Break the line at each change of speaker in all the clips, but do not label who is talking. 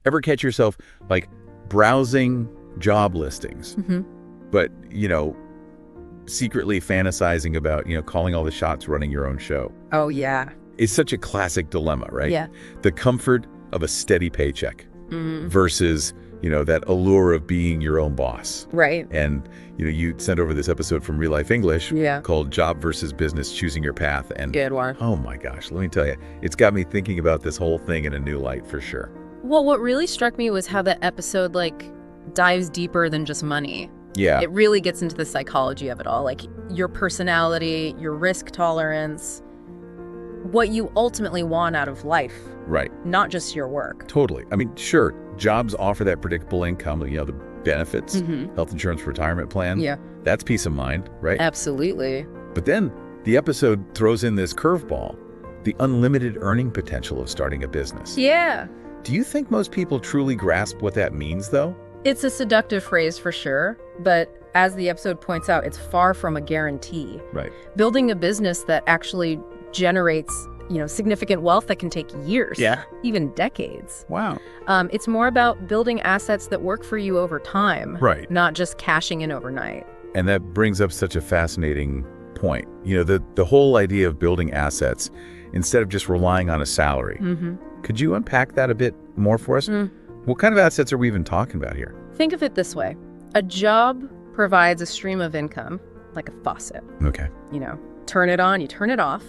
Ever catch yourself like browsing job listings, but, secretly fantasizing about, calling all the shots, running your own show?
Oh, yeah.
It's such a classic dilemma, right?
Yeah.
The comfort of a steady paycheck versus, that allure of being your own boss.
Right.
And, you sent over this episode from Real Life English called Job versus Business, Choosing Your Path. And
good one.
Oh my gosh, let me tell you, it's got me thinking about this whole thing in a new light for sure.
Well, what really struck me was how that episode, dives deeper than just money.
Yeah.
It really gets into the psychology of it all, like your personality, your risk tolerance, what you ultimately want out of life.
Right.
Not just your work.
Totally. I mean, sure, jobs offer that predictable income, the benefits, health insurance, retirement plan.
Yeah.
That's peace of mind, right?
Absolutely.
But then the episode throws in this curveball, the unlimited earning potential of starting a business.
Yeah.
Do you think most people truly grasp what that means, though?
It's a seductive phrase for sure, but as the episode points out, it's far from a guarantee.
Right.
Building a business that actually generates, significant wealth that can take years, even decades.
Wow.
It's more about building assets that work for you over time,
right? Not
just cashing in overnight.
And that brings up such a fascinating point. The whole idea of building assets instead of just relying on a salary. Could you unpack that a bit more for us? What kind of assets are we even talking about here?
Think of it this way. A job provides a stream of income, like a faucet.
Okay.
Turn it on, you turn it off.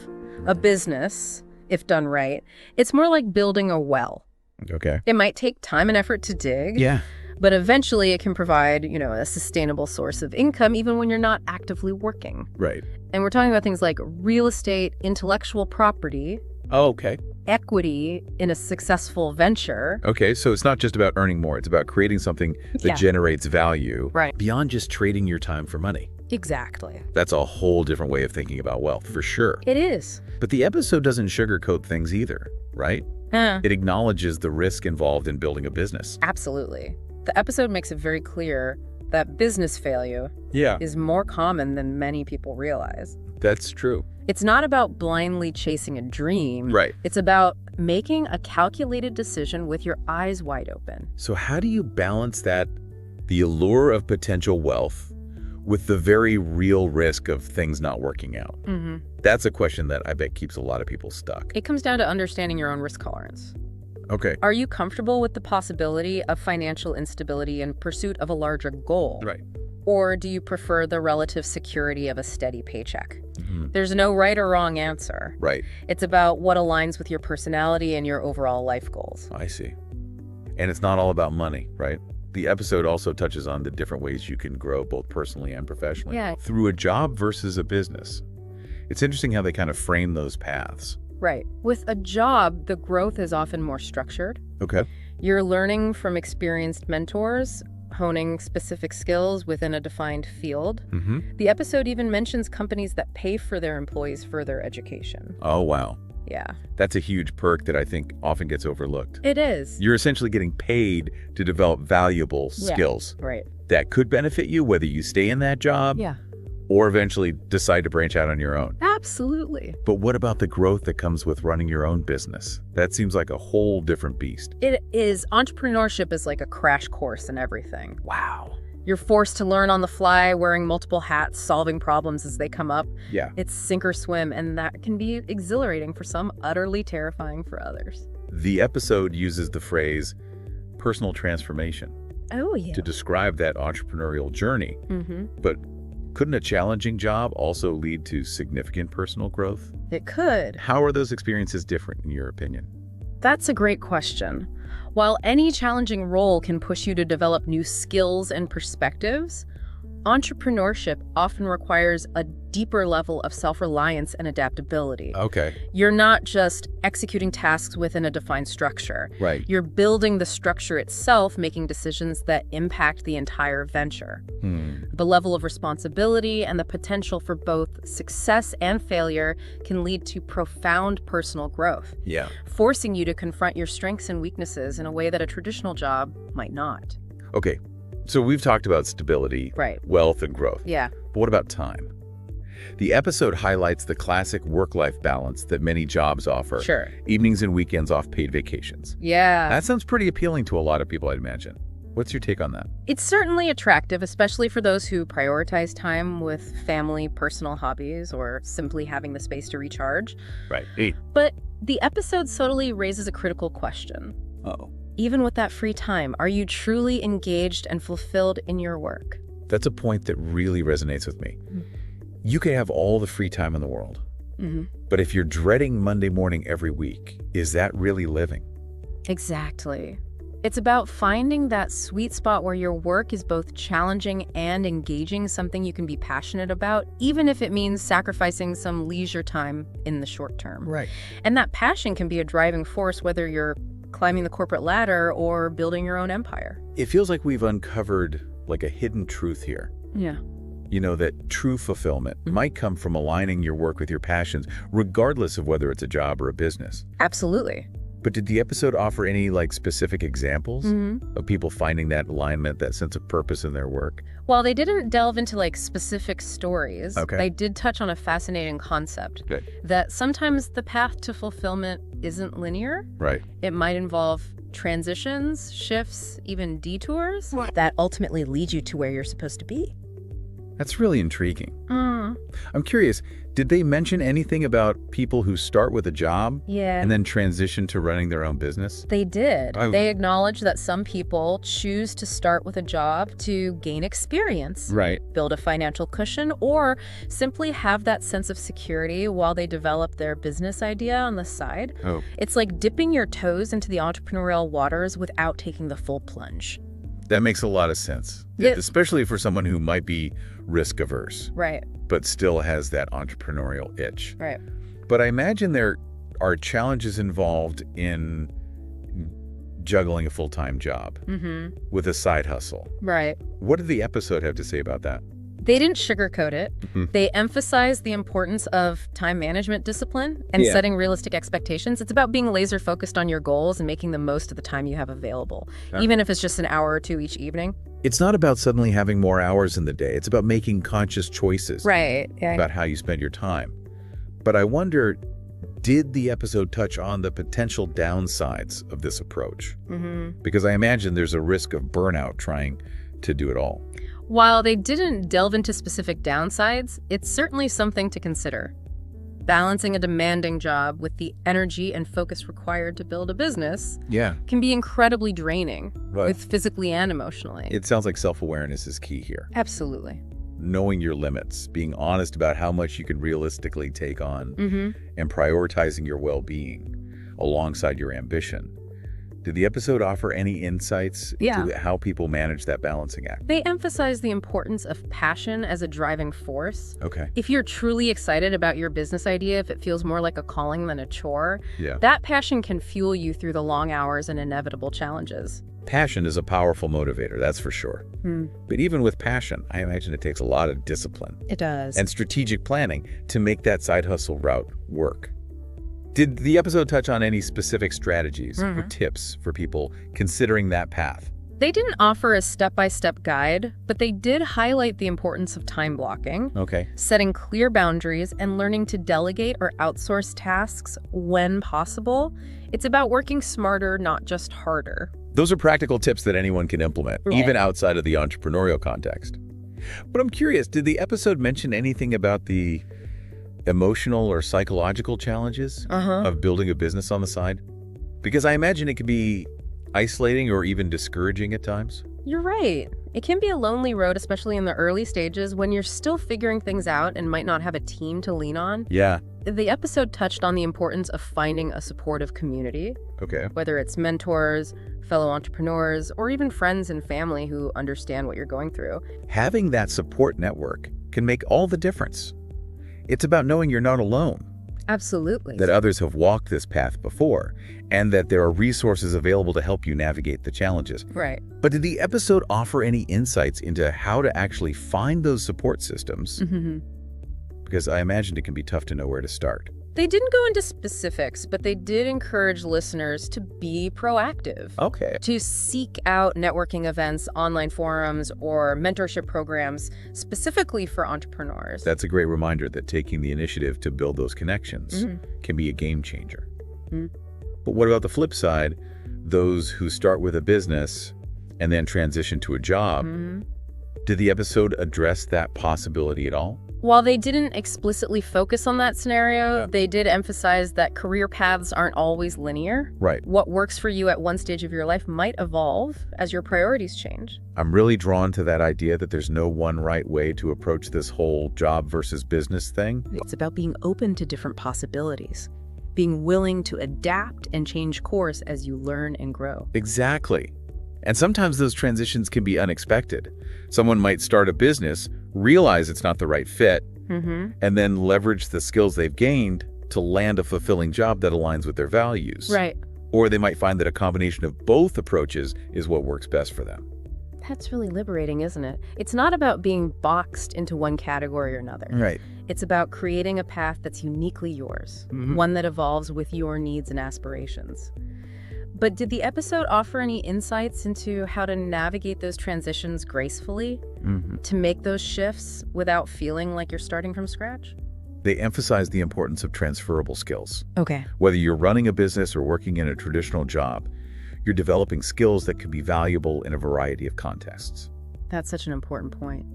A business, if done right, it's more like building a well.
Okay.
It might take time and effort to dig.
Yeah.
But eventually it can provide, a sustainable source of income even when you're not actively working.
Right.
And we're talking about things like real estate, intellectual property.
Oh, okay.
Equity in a successful venture.
Okay, so it's not just about earning more. It's about creating something that generates value beyond just trading your time for money.
Exactly.
That's a whole different way of thinking about wealth, for sure.
It is.
But the episode doesn't sugarcoat things either, right? It acknowledges the risk involved in building a business.
Absolutely. The episode makes it very clear that business failure is more common than many people realize.
That's true.
It's not about blindly chasing a dream.
Right.
It's about making a calculated decision with your eyes wide open.
So how do you balance that, the allure of potential wealth, with the very real risk of things not working out? That's a question that I bet keeps a lot of people stuck.
It comes down to understanding your own risk tolerance.
Okay.
Are you comfortable with the possibility of financial instability in pursuit of a larger goal?
Right.
Or do you prefer the relative security of a steady paycheck? There's no right or wrong answer.
Right.
It's about what aligns with your personality and your overall life goals.
I see. And it's not all about money, right? The episode also touches on the different ways you can grow both personally and professionally through a job versus a business. It's interesting how they kind of frame those paths.
Right. With a job, the growth is often more structured.
Okay.
You're learning from experienced mentors, honing specific skills within a defined field. The episode even mentions companies that pay for their employees' further education.
Oh, wow.
Yeah.
That's a huge perk that I think often gets overlooked.
It is.
You're essentially getting paid to develop valuable skills that could benefit you, whether you stay in that job or eventually decide to branch out on your own.
Absolutely.
But what about the growth that comes with running your own business? That seems like a whole different beast.
It is. Entrepreneurship is like a crash course in everything.
Wow.
You're forced to learn on the fly, wearing multiple hats, solving problems as they come up.
Yeah.
It's sink or swim, and that can be exhilarating for some, utterly terrifying for others.
The episode uses the phrase personal transformation to describe that entrepreneurial journey. But couldn't a challenging job also lead to significant personal growth?
It could.
How are those experiences different, in your opinion?
That's a great question. While any challenging role can push you to develop new skills and perspectives, entrepreneurship often requires a deeper level of self-reliance and adaptability.
Okay.
You're not just executing tasks within a defined structure.
Right.
You're building the structure itself, making decisions that impact the entire venture. The level of responsibility and the potential for both success and failure can lead to profound personal growth.
Yeah.
Forcing you to confront your strengths and weaknesses in a way that a traditional job might not.
Okay. So we've talked about stability, wealth, and growth.
Yeah.
But what about time? The episode highlights the classic work-life balance that many jobs offer.
Sure.
Evenings and weekends off paid vacations.
Yeah.
That sounds pretty appealing to a lot of people, I'd imagine. What's your take on that?
It's certainly attractive, especially for those who prioritize time with family, personal hobbies, or simply having the space to recharge.
Right.
But the episode subtly raises a critical question.
Uh-oh.
Even with that free time, are you truly engaged and fulfilled in your work?
That's a point that really resonates with me.
Mm-hmm.
You can have all the free time in the world.
Mm-hmm.
But if you're dreading Monday morning every week, is that really living?
Exactly. It's about finding that sweet spot where your work is both challenging and engaging, something you can be passionate about, even if it means sacrificing some leisure time in the short term.
Right.
And that passion can be a driving force, whether you're climbing the corporate ladder or building your own empire.
It feels like we've uncovered like a hidden truth here.
Yeah.
You know, that true fulfillment might come from aligning your work with your passions, regardless of whether it's a job or a business.
Absolutely.
But did the episode offer any specific examples of people finding that alignment, that sense of purpose in their work?
While they didn't delve into specific stories,
Okay.
they did touch on a fascinating concept.
Good.
That sometimes the path to fulfillment isn't linear.
Right.
It might involve transitions, shifts, even detours that ultimately lead you to where you're supposed to be.
That's really intriguing. I'm curious, did they mention anything about people who start with a job
Yeah.
and then transition to running their own business?
They did.
Oh.
They acknowledged that some people choose to start with a job to gain experience,
Right.
build a financial cushion, or simply have that sense of security while they develop their business idea on the side.
Oh,
It's like dipping your toes into the entrepreneurial waters without taking the full plunge.
that makes a lot of sense, especially for someone who might be risk averse,
Right,
but still has that entrepreneurial itch.
right.
But I imagine there are challenges involved in juggling a full-time job with a side hustle.
Right.
What did the episode have to say about that?
They didn't sugarcoat it.
Mhm.
They emphasized the importance of time management discipline and
Yeah.
setting realistic expectations. It's about being laser focused on your goals and making the most of the time you have available,
Okay.
even if it's just an hour or two each evening.
It's not about suddenly having more hours in the day. It's about making conscious choices
Right. Yeah.
about how you spend your time. But I wonder, did the episode touch on the potential downsides of this approach? Because I imagine there's a risk of burnout trying to do it all.
While they didn't delve into specific downsides, it's certainly something to consider. Balancing a demanding job with the energy and focus required to build a business
Yeah.
can be incredibly draining,
Right.
both physically and emotionally.
It sounds like self-awareness is key here.
Absolutely.
Knowing your limits, being honest about how much you can realistically take on, and prioritizing your well-being alongside your ambition. Did the episode offer any insights into how people manage that balancing act?
They emphasize the importance of passion as a driving force.
Okay.
If you're truly excited about your business idea, if it feels more like a calling than a chore,
Yeah.
that passion can fuel you through the long hours and inevitable challenges.
Passion is a powerful motivator, that's for sure. But even with passion, I imagine it takes a lot of discipline
It does.
and strategic planning to make that side hustle route work. Did the episode touch on any specific strategies or tips for people considering that path?
They didn't offer a step-by-step guide, but they did highlight the importance of time blocking,
Okay.
setting clear boundaries, and learning to delegate or outsource tasks when possible. It's about working smarter, not just harder.
Those are practical tips that anyone can implement,
Right.
even outside of the entrepreneurial context. But I'm curious, did the episode mention anything about the emotional or psychological challenges of building a business on the side? Because I imagine it could be isolating or even discouraging at times.
You're right. It can be a lonely road, especially in the early stages when you're still figuring things out and might not have a team to lean on.
Yeah.
The episode touched on the importance of finding a supportive community,
Okay.
whether it's mentors, fellow entrepreneurs, or even friends and family who understand what you're going through.
Having that support network can make all the difference. It's about knowing you're not alone,
Absolutely.
that others have walked this path before, and that there are resources available to help you navigate the challenges.
Right.
But did the episode offer any insights into how to actually find those support systems? Because I imagine it can be tough to know where to start.
They didn't go into specifics, but they did encourage listeners to be proactive.
Okay.
To seek out networking events, online forums, or mentorship programs specifically for entrepreneurs.
That's a great reminder that taking the initiative to build those connections can be a game changer. But what about the flip side? Those who start with a business and then transition to a job. Did the episode address that possibility at all?
While they didn't explicitly focus on that scenario, they did emphasize that career paths aren't always linear.
Right.
What works for you at one stage of your life might evolve as your priorities change.
I'm really drawn to that idea that there's no one right way to approach this whole job versus business thing.
It's about being open to different possibilities, being willing to adapt and change course as you learn and grow.
Exactly. And sometimes those transitions can be unexpected. Someone might start a business, realize it's not the right fit, and then leverage the skills they've gained to land a fulfilling job that aligns with their values.
Right.
Or they might find that a combination of both approaches is what works best for them.
That's really liberating, isn't it? It's not about being boxed into one category or another.
Right.
It's about creating a path that's uniquely yours, one that evolves with your needs and aspirations. But did the episode offer any insights into how to navigate those transitions gracefully, to make those shifts without feeling like you're starting from scratch?
They emphasize the importance of transferable skills.
Okay.
Whether you're running a business or working in a traditional job, you're developing skills that can be valuable in a variety of contexts.
That's such an important point.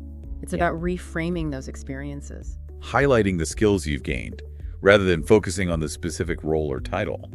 It's about reframing those experiences.
Highlighting the skills you've gained, rather than focusing on the specific role or title.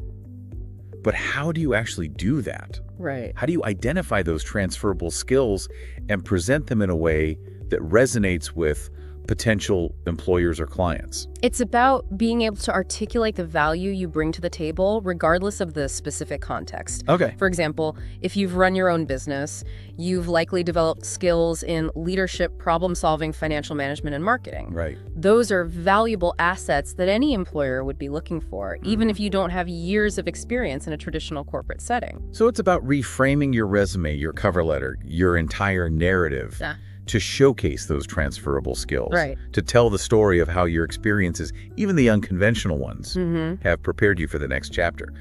But how do you actually do that?
Right.
How do you identify those transferable skills and present them in a way that resonates with potential employers or clients?
It's about being able to articulate the value you bring to the table, regardless of the specific context.
Okay.
For example, if you've run your own business, you've likely developed skills in leadership, problem-solving, financial management, and marketing.
Right.
Those are valuable assets that any employer would be looking for, even if you don't have years of experience in a traditional corporate setting.
So it's about reframing your resume, your cover letter, your entire narrative. To showcase those transferable skills, to tell the story of how your experiences, even the unconventional ones, have prepared you for the next chapter.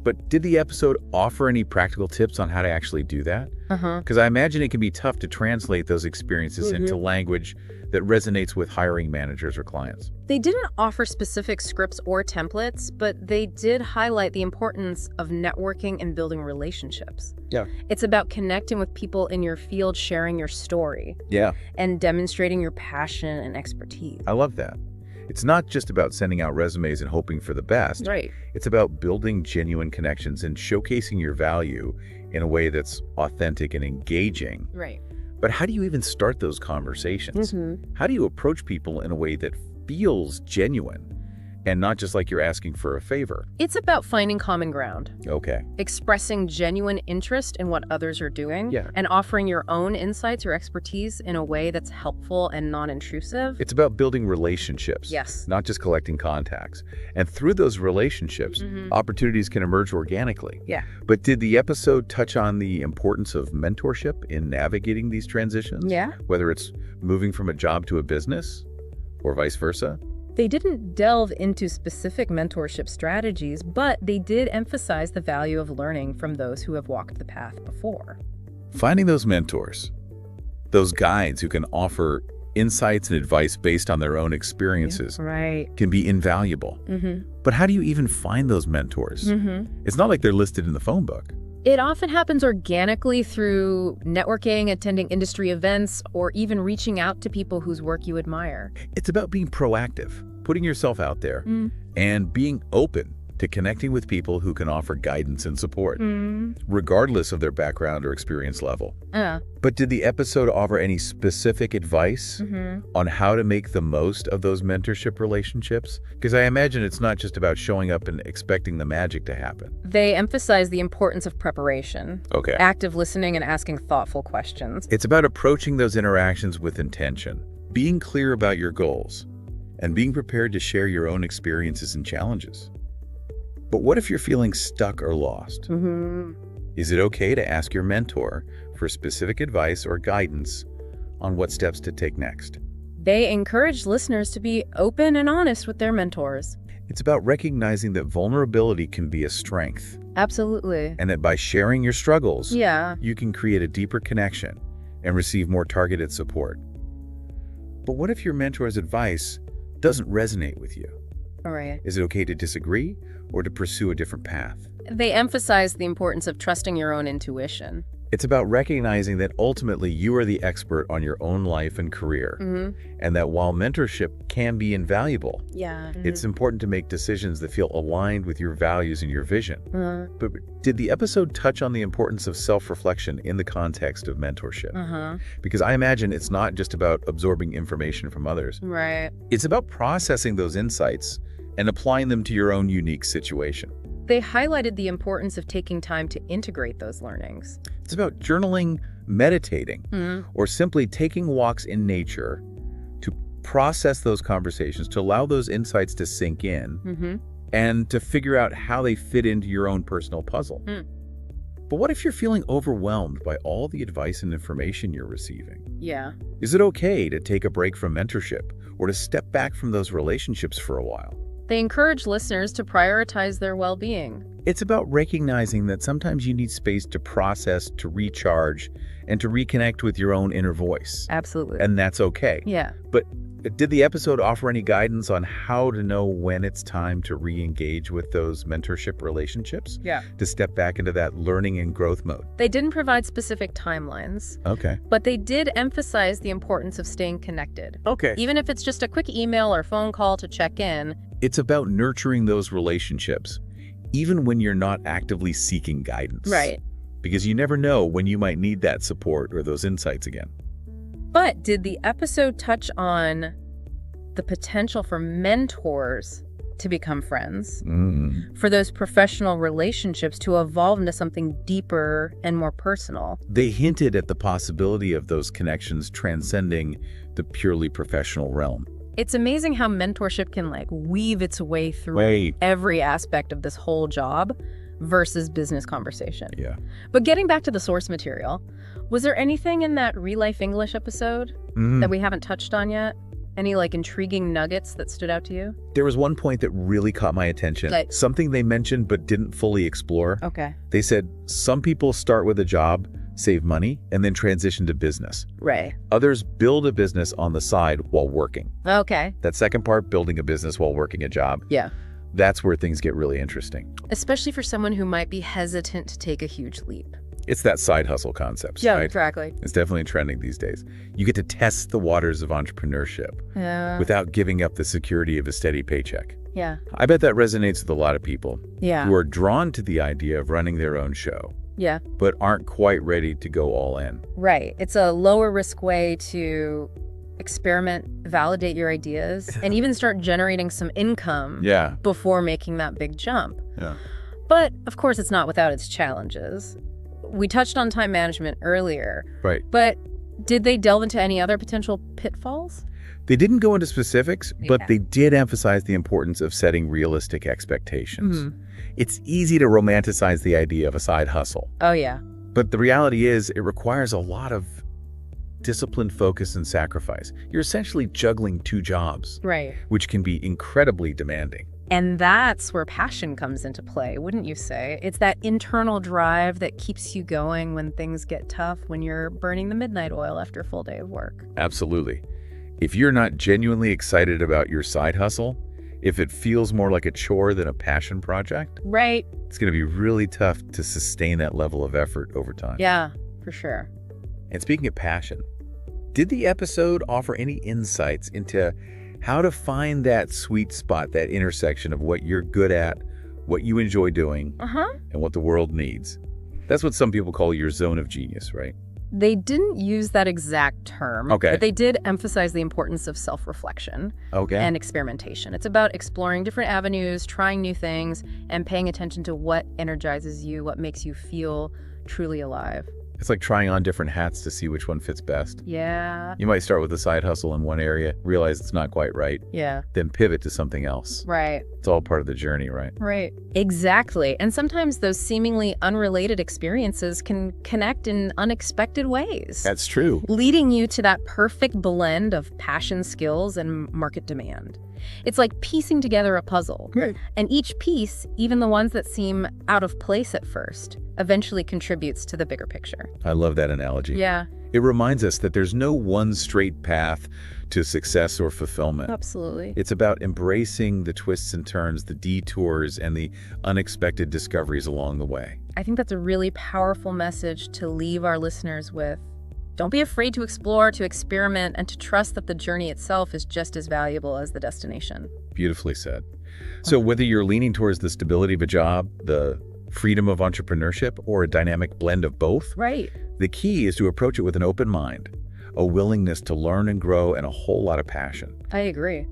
But did the episode offer any practical tips on how to actually do that? Because I imagine it can be tough to translate those experiences into language that resonates with hiring managers or clients.
They didn't offer specific scripts or templates, but they did highlight the importance of networking and building relationships.
Yeah.
It's about connecting with people in your field, sharing your story.
Yeah.
And demonstrating your passion and expertise.
I love that. It's not just about sending out resumes and hoping for the best.
Right.
It's about building genuine connections and showcasing your value in a way that's authentic and engaging.
Right.
But how do you even start those conversations? How do you approach people in a way that feels genuine and not just like you're asking for a favor?
It's about finding common ground.
Okay.
Expressing genuine interest in what others are doing.
Yeah.
And offering your own insights or expertise in a way that's helpful and non-intrusive.
It's about building relationships.
Yes.
Not just collecting contacts. And through those relationships, opportunities can emerge organically.
Yeah.
But did the episode touch on the importance of mentorship in navigating these transitions?
Yeah.
Whether it's moving from a job to a business or vice versa?
They didn't delve into specific mentorship strategies, but they did emphasize the value of learning from those who have walked the path before.
Finding those mentors, those guides who can offer insights and advice based on their own experiences, can be invaluable. But how do you even find those mentors? It's not like they're listed in the phone book.
It often happens organically through networking, attending industry events, or even reaching out to people whose work you admire.
It's about being proactive, putting yourself out there, and being open to connecting with people who can offer guidance and support, regardless of their background or experience level. But did the episode offer any specific advice on how to make the most of those mentorship relationships? Because I imagine it's not just about showing up and expecting the magic to happen.
They emphasize the importance of preparation,
Okay.
active listening, and asking thoughtful questions.
It's about approaching those interactions with intention, being clear about your goals, and being prepared to share your own experiences and challenges. But what if you're feeling stuck or lost? Is it okay to ask your mentor for specific advice or guidance on what steps to take next?
They encourage listeners to be open and honest with their mentors.
It's about recognizing that vulnerability can be a strength,
Absolutely.
and that by sharing your struggles,
Yeah.
you can create a deeper connection and receive more targeted support. But what if your mentor's advice doesn't resonate with you?
All right.
Is it okay to disagree or to pursue a different path?
They emphasize the importance of trusting your own intuition.
It's about recognizing that ultimately you are the expert on your own life and career, and that while mentorship can be invaluable,
Yeah.
it's important to make decisions that feel aligned with your values and your vision. But did the episode touch on the importance of self-reflection in the context of mentorship? Because I imagine it's not just about absorbing information from others.
Right.
It's about processing those insights and applying them to your own unique situation.
They highlighted the importance of taking time to integrate those learnings.
It's about journaling, meditating, or simply taking walks in nature to process those conversations, to allow those insights to sink in, and to figure out how they fit into your own personal puzzle. But what if you're feeling overwhelmed by all the advice and information you're receiving?
Yeah.
Is it okay to take a break from mentorship or to step back from those relationships for a while?
They encourage listeners to prioritize their well-being.
It's about recognizing that sometimes you need space to process, to recharge, and to reconnect with your own inner voice.
Absolutely.
And that's okay.
Yeah.
But did the episode offer any guidance on how to know when it's time to re-engage with those mentorship relationships?
Yeah.
To step back into that learning and growth mode?
They didn't provide specific timelines,
Okay.
but they did emphasize the importance of staying connected.
Okay.
Even if it's just a quick email or phone call to check in.
It's about nurturing those relationships, even when you're not actively seeking guidance.
Right.
Because you never know when you might need that support or those insights again.
But did the episode touch on the potential for mentors to become friends, for those professional relationships to evolve into something deeper and more personal?
They hinted at the possibility of those connections transcending the purely professional realm.
It's amazing how mentorship can weave its way through every aspect of this whole job versus business conversation.
Yeah.
But getting back to the source material, was there anything in that Real Life English episode that we haven't touched on yet? Any intriguing nuggets that stood out to you?
There was one point that really caught my attention. Something they mentioned but didn't fully explore.
Okay.
They said some people start with a job, save money, and then transition to business.
Right.
Others build a business on the side while working.
Okay.
That second part, building a business while working a job.
Yeah.
That's where things get really interesting.
Especially for someone who might be hesitant to take a huge leap.
It's that side hustle concept,
Yeah,
right?
exactly.
It's definitely trending these days. You get to test the waters of entrepreneurship without giving up the security of a steady paycheck.
Yeah.
I bet that resonates with a lot of people
Yeah.
who are drawn to the idea of running their own show,
Yeah.
but aren't quite ready to go all in.
Right. It's a lower risk way to experiment, validate your ideas, and even start generating some income before making that big jump.
Yeah.
But of course, it's not without its challenges. We touched on time management earlier.
Right.
But did they delve into any other potential pitfalls?
They didn't go into specifics, but they did emphasize the importance of setting realistic expectations. It's easy to romanticize the idea of a side hustle.
Oh, yeah.
But the reality is it requires a lot of discipline, focus, and sacrifice. You're essentially juggling two jobs,
Right.
which can be incredibly demanding.
And that's where passion comes into play, wouldn't you say? It's that internal drive that keeps you going when things get tough, when you're burning the midnight oil after a full day of work.
Absolutely. If you're not genuinely excited about your side hustle, if it feels more like a chore than a passion project,
Right.
it's going to be really tough to sustain that level of effort over time.
Yeah, for sure.
And speaking of passion, did the episode offer any insights into how to find that sweet spot, that intersection of what you're good at, what you enjoy doing, and what the world needs? That's what some people call your zone of genius, right?
They didn't use that exact term, but they did emphasize the importance of self-reflection and experimentation. It's about exploring different avenues, trying new things, and paying attention to what energizes you, what makes you feel truly alive.
It's like trying on different hats to see which one fits best.
Yeah.
You might start with a side hustle in one area, realize it's not quite right,
Yeah.
then pivot to something else.
Right.
It's all part of the journey, right?
Right. Exactly. And sometimes those seemingly unrelated experiences can connect in unexpected ways.
That's true.
Leading you to that perfect blend of passion, skills, and market demand. It's like piecing together a puzzle.
Right.
And each piece, even the ones that seem out of place at first, eventually contributes to the bigger picture.
I love that analogy.
Yeah,
It reminds us that there's no one straight path to success or fulfillment.
absolutely.
It's about embracing the twists and turns, the detours, and the unexpected discoveries along the way.
I think that's a really powerful message to leave our listeners with. Don't be afraid to explore, to experiment, and to trust that the journey itself is just as valuable as the destination.
Beautifully said. So whether you're leaning towards the stability of a job, the freedom of entrepreneurship, or a dynamic blend of both,
Right.
the key is to approach it with an open mind, a willingness to learn and grow, and a whole lot of passion.
I agree.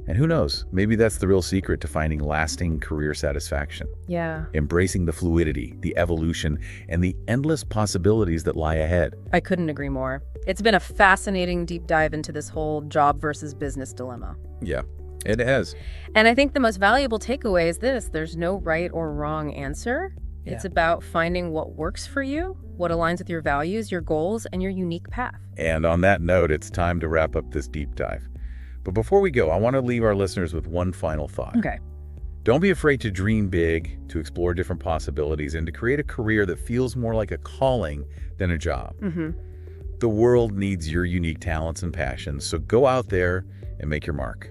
And who knows, maybe that's the real secret to finding lasting career satisfaction.
Yeah.
Embracing the fluidity, the evolution, and the endless possibilities that lie ahead.
I couldn't agree more. It's been a fascinating deep dive into this whole job versus business dilemma.
Yeah, it has.
And I think the most valuable takeaway is this: there's no right or wrong answer.
Yeah.
It's about finding what works for you, what aligns with your values, your goals, and your unique path.
And on that note, it's time to wrap up this deep dive. But before we go, I want to leave our listeners with one final thought.
Okay.
Don't be afraid to dream big, to explore different possibilities, and to create a career that feels more like a calling than a job.
Mm-hmm.
The world needs your unique talents and passions, so go out there and make your mark.